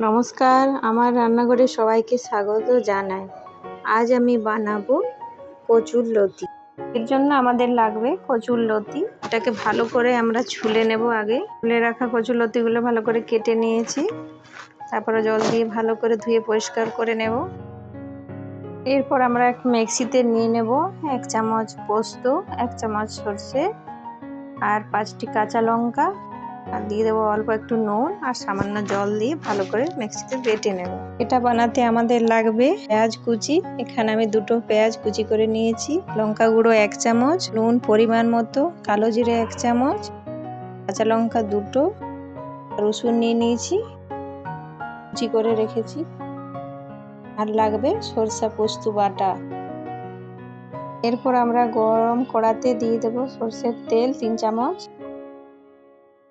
নমস্কার, আমার রান্নাঘরে সবাইকে স্বাগত জানাই। আজ আমি বানাবো কচুর লতি। এর জন্য আমাদের লাগবে কচুর লতি। এটাকে ভালো করে আমরা ছুলে নেব। আগে ছুলে রাখা কচুর লতিগুলো ভালো করে কেটে নিয়েছি। তারপরে জল দিয়ে ভালো করে ধুয়ে পরিষ্কার করে নেব। এরপর আমরা এক মিক্সিতে নিয়ে নেব 1 চামচ পোস্ত, 1 চামচ সর্ষে আর 5টি কাঁচা লঙ্কা, আর দিয়ে দেবো অল্প একটু নুন আর সামান্য জল দিয়ে ভালো করে মিক্সিতে বেটে নেব। এটা বানাতে আমাদের লাগবে পেঁয়াজ কুচি। এখানে আমি 2টো পেঁয়াজ কুচি করে নিয়েছি, লঙ্কা গুঁড়ো 1 চামচ, নুন পরিমাণ মতো, কালো জিরে 1 চামচ, কাঁচা লঙ্কা 2টো, রসুন নিয়ে নিয়েছি কুচি করে রেখেছি, আর লাগবে সরষা পোস্ত বাটা। এরপর আমরা গরম কড়াতে দিয়ে দেবো সরষের তেল 3 চামচ,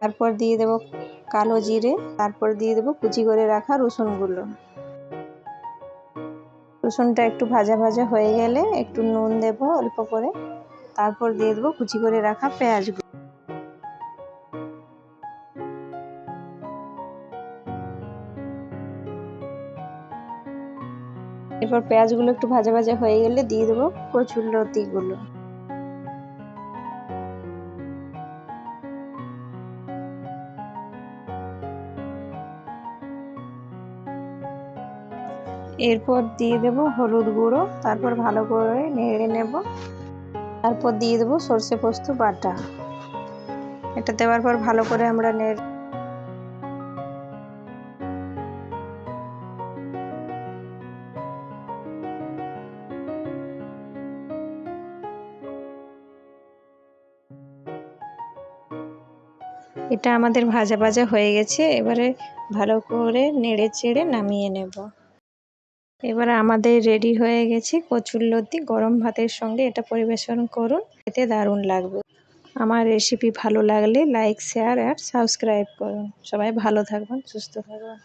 তারপর দিয়ে দেব কালো জিরে, তারপর দিয়ে দেব কুচি করে রাখা রসুনগুলো। রসুনটা একটু ভাজা ভাজা হয়ে গেলে একটু নুন দেব অল্প করে, তারপর দিয়ে দেব কুচি করে রাখা পেঁয়াজগুলো। এরপর পেঁয়াজগুলো একটু ভাজা ভাজা হয়ে গেলে দিয়ে দেব কচুর লতিগুলো। এরপর দিয়ে দেব হলুদ গুঁড়ো, তারপর ভালো করে নেড়ে নেব। তারপর দিয়ে দেব সরষে পোস্ত বাটা। এটা দেওয়ার পর ভালো করে আমরা নেড়ে এটা আমাদের ভাজা ভাজা হয়ে গেছে। এবারে ভালো করে নেড়ে চেড়ে নামিয়ে নেব। এবারে আমাদের রেডি হয়ে গেছে কচুর লতি। গরম ভাতের সঙ্গে এটা পরিবেশন করুন, খেতে দারুণ লাগবে। আমার রেসিপি ভালো লাগলে লাইক, শেয়ার আর সাবস্ক্রাইব করুন। সবাই ভালো থাকবেন, সুস্থ থাকবেন।